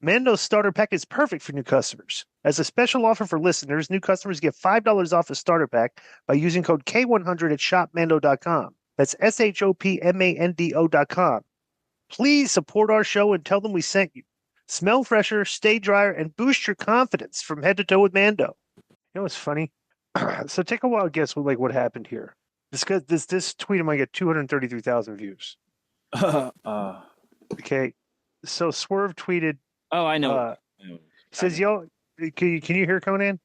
Mando's starter pack is perfect for new customers. As a special offer for listeners, new customers get $5 off a starter pack by using code K100 at shopmando.com. That's SHOPMANDO.com. Please support our show and tell them we sent you. Smell fresher, stay drier, and boost your confidence from head to toe with Mando. You know what's funny? So take a wild guess what happened here. This tweet might get 233,000 views. Okay, so Swerve tweeted. Oh, I know. Says, "Yo, can you hear Conan?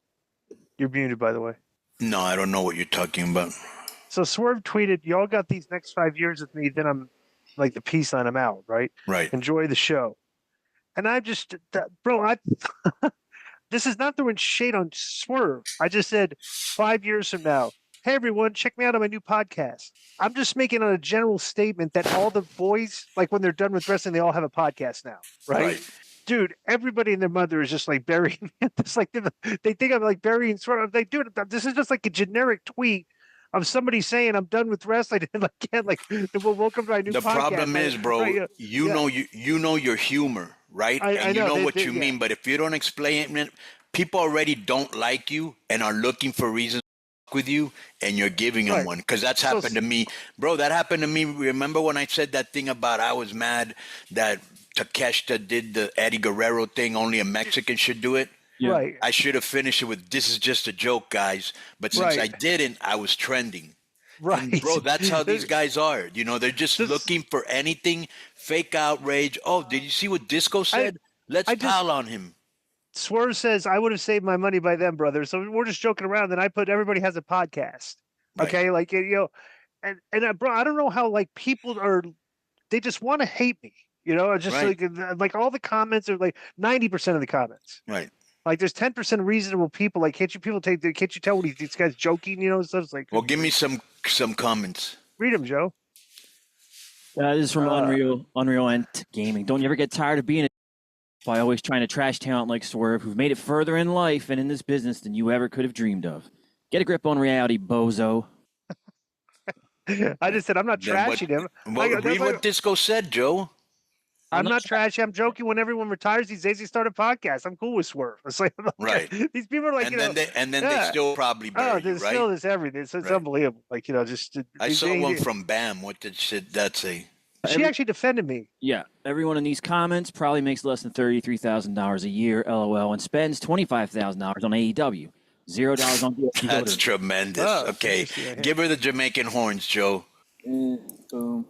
You're muted, by the way." No, I don't know what you're talking about. So Swerve tweeted, "Y'all got these next 5 years with me, then I'm like the peace sign. I'm out, right? Right. Enjoy the show." And I just, bro, this is not throwing shade on Swerve. I just said 5 years from now, hey everyone, check me out on my new podcast. I'm just making a general statement that all the boys, like when they're done with wrestling, they all have a podcast now, right? Dude, everybody and their mother is just like burying me. It's like they think I'm like burying Swerve. I'm like, dude, this is just like a generic tweet of somebody saying I'm done with wrestling and like, welcome to my new podcast. The problem is, bro, you know your humor, right? I know, you know what you mean, but if you don't explain it, people already don't like you and are looking for reasons with you, and you're giving them one, because that's happened to me, bro. That happened to me. Remember when I said that thing about I was mad that Takeshita did the Eddie Guerrero thing, only a Mexican should do it? Yeah. Right. I should have finished it with, this is just a joke, guys. But since I didn't, I was trending. Right. And bro, that's how these guys are. You know, they're just looking for anything, fake outrage. Oh, did you see what Disco said? Let's pile on him. Swerve says, I would have saved my money by then, brother. So we're just joking around. Then I put everybody has a podcast. Okay. Like, bro, I don't know how like people are, they just want to hate me. You know, just like all the comments are like 90% of the comments. Right. Like there's 10% reasonable people. Like, can't you tell what this guy's joking? You know, stuff it's like. Well, give me some comments. Read them, Joe. This is from Unreal Ent Gaming. Don't you ever get tired of being by always trying to trash talent like Swerve, who've made it further in life and in this business than you ever could have dreamed of? Get a grip on reality, bozo. I just said I'm not trashing him. Read what Disco said, Joe. I'm not trashing. I'm joking. When everyone retires these days, they start a podcast. I'm cool with Swerve. It's like, these people are like, and then they still probably bury you, right? Still is everything. It's unbelievable. Like, I saw one from Bam. What did that say? She actually defended me. Yeah. Everyone in these comments probably makes less than $33,000 a year, LOL, and spends $25,000 on AEW. $0 on DLC. That's tremendous. Okay. Give her the Jamaican horns, Joe. Boom.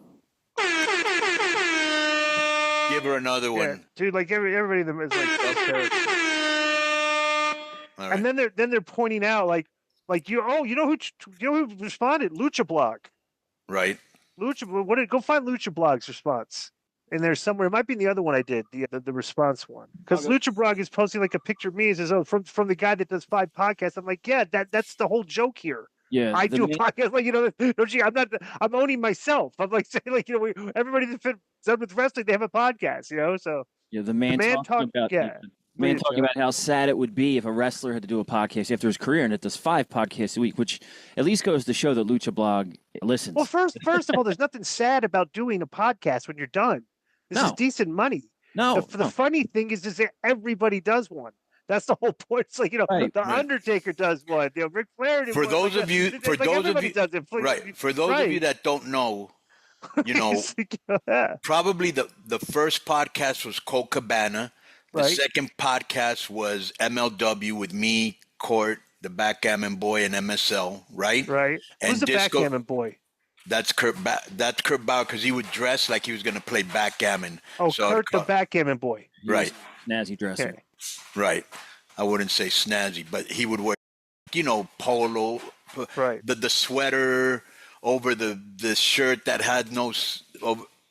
Give her another one. Dude, like everybody in the is like Right. And then they're pointing out like you know who responded? Lucha Blog. Right. Go find Lucha Blog's response in there somewhere. It might be in the other one I did, the response one. Because Lucha Blog is posting like a picture of me and says, "Oh, from the guy that does 5 podcasts." I'm like, yeah, that's the whole joke here. Yeah, I do a podcast, like I'm owning myself. I'm like saying, like, everybody that's done with wrestling, they have a podcast, So the man talking about how sad it would be if a wrestler had to do a podcast after his career, and it does 5 podcasts a week, which at least goes to show that Lucha Blog listens. Well, first of all, there's nothing sad about doing a podcast when you're done. This is decent money. No, the funny thing is that everybody does one. That's the whole point. It's like, Undertaker does one. Ric Flair did one. For those of you that don't know, probably the first podcast was Colt Cabana. The second podcast was MLW with me, Court, the Backgammon Boy, and MSL, right? Right. And Who's the Backgammon Boy? That's Kurt Bauer, because he would dress like he was going to play backgammon. Oh, so Kurt the Backgammon Boy. Right. Snazzy dressing. Okay. Right. I wouldn't say snazzy, but he would wear, polo, the sweater over the shirt that had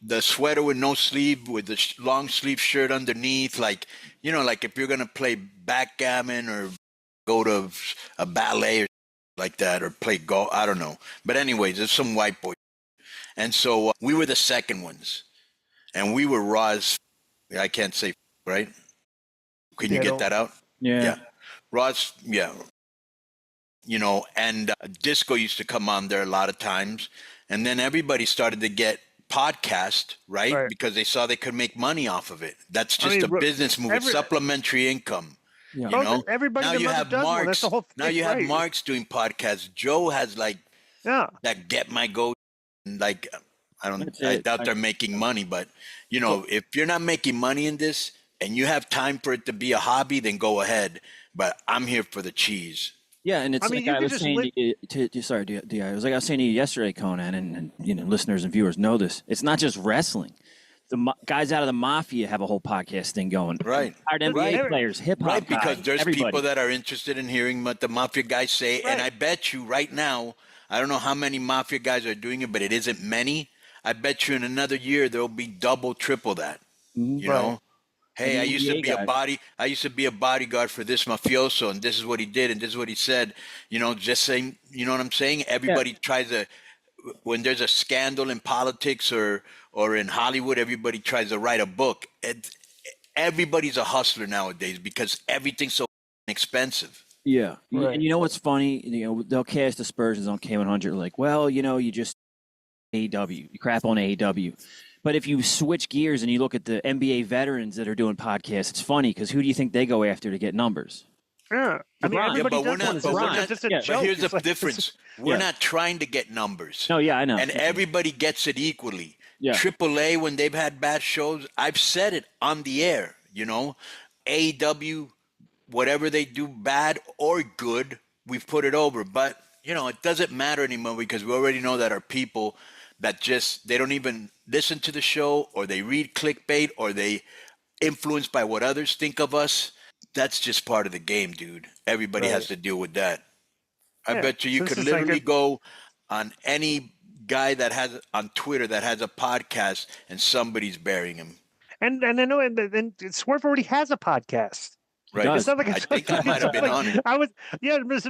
the sweater with no sleeve, with the long sleeve shirt underneath, like if you're going to play backgammon or go to a ballet or like that, or play golf, I don't know. But anyways, there's some white boy. And so we were the second ones. And we were Raw's, I can't say, right? Can you get that out? Yeah. Raw's, yeah. And Disco used to come on there a lot of times. And then everybody started to get podcast, right? Because they saw they could make money off of it. That's just a business move. It's supplementary income. Yeah. You know, everybody now you have Marks. That's the whole thing, now you have Marks doing podcasts. Joe has that Get My Go. Like I doubt they're making money, but if you're not making money in this and you have time for it to be a hobby, then go ahead. But I'm here for the cheese. Yeah, and it's I was saying I was saying to you yesterday, Conan, and listeners and viewers know this. It's not just wrestling. The guys out of the mafia have a whole podcast thing going. Right. NBA players, hip hop. Right, because there's everybody. people that are interested in hearing what the mafia guys say. Right. And I bet you right now, I don't know how many mafia guys are doing it, but it isn't many. I bet you in another year there'll be double, triple that. You know? Hey, I used to be a bodyguard for this mafioso, and this is what he did, and this is what he said. Just saying, you know what I'm saying? Everybody tries to, when there's a scandal in politics or in Hollywood, everybody tries to write a book. Everybody's a hustler nowadays because everything's so expensive. Yeah. Right. And you know what's funny? They'll cast aspersions on K100 like, well, you just AEW. You crap on AEW. But if you switch gears and you look at the NBA veterans that are doing podcasts, it's funny because who do you think they go after to get numbers? Yeah. I mean, everybody does but here's the difference. We're not trying to get numbers. No, I know. And everybody gets it equally. Yeah. AAA, when they've had bad shows, I've said it on the air, AEW, whatever they do bad or good, we've put it over. But, it doesn't matter anymore because we already know that our people that they don't even listen to the show or they read clickbait or they influenced by what others think of us. That's just part of the game, dude. Everybody has to deal with that. I bet you could literally go on any guy that has on Twitter that has a podcast and somebody's burying him. And I know, and Swerve already has a podcast. Right. It's not like I think I might have been on it. I'm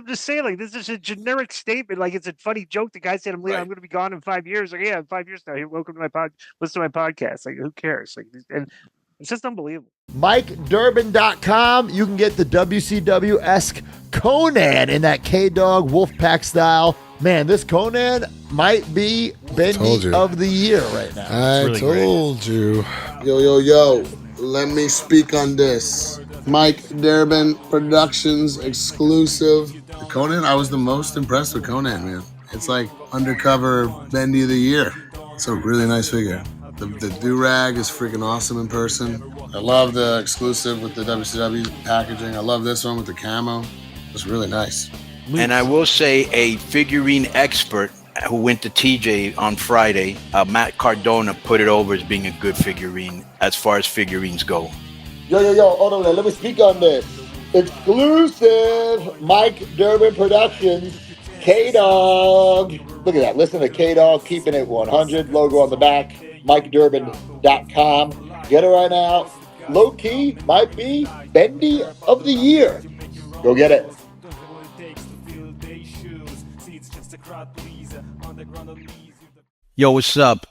just saying, like, this is a generic statement. Like, it's a funny joke. The guy said, I'm going to be gone in 5 years. Like, yeah, in 5 years now. Hey, welcome to listen to my podcast. Like, who cares? Like, and it's just unbelievable. MikeDurbin.com. You can get the WCW-esque Conan in that K-Dog Wolfpack style. Man, this Conan might be Bendy of the Year right now. I told you. Yo. Let me speak on this. Mike Durbin Productions exclusive. Conan, I was the most impressed with Conan, man. It's like undercover Bendy of the Year. It's a really nice figure. The do-rag is freaking awesome in person. I love the exclusive with the WCW packaging. I love this one with the camo. It's really nice. And I will say a figurine expert who went to TJ on Friday, Matt Cardona, put it over as being a good figurine as far as figurines go. Yo, hold on, let me speak on this. Exclusive Mike Durbin Productions, K-Dog. Look at that, listen to K-Dog, keeping it 100, logo on the back, MikeDurbin.com. Get it right now. Low key might be Bendy of the Year. Go get it. Yo, what's up?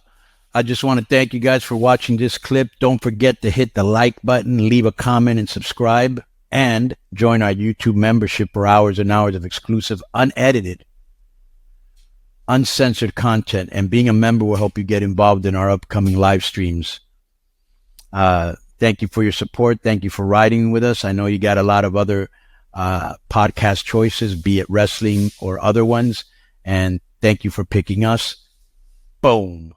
I just want to thank you guys for watching this clip. Don't forget to hit the like button, leave a comment, and subscribe. And join our YouTube membership for hours and hours of exclusive, unedited, uncensored content. And being a member will help you get involved in our upcoming live streams. Thank you for your support. Thank you for riding with us. I know you got a lot of other podcast choices, be it wrestling or other ones. And thank you for picking us. Boom.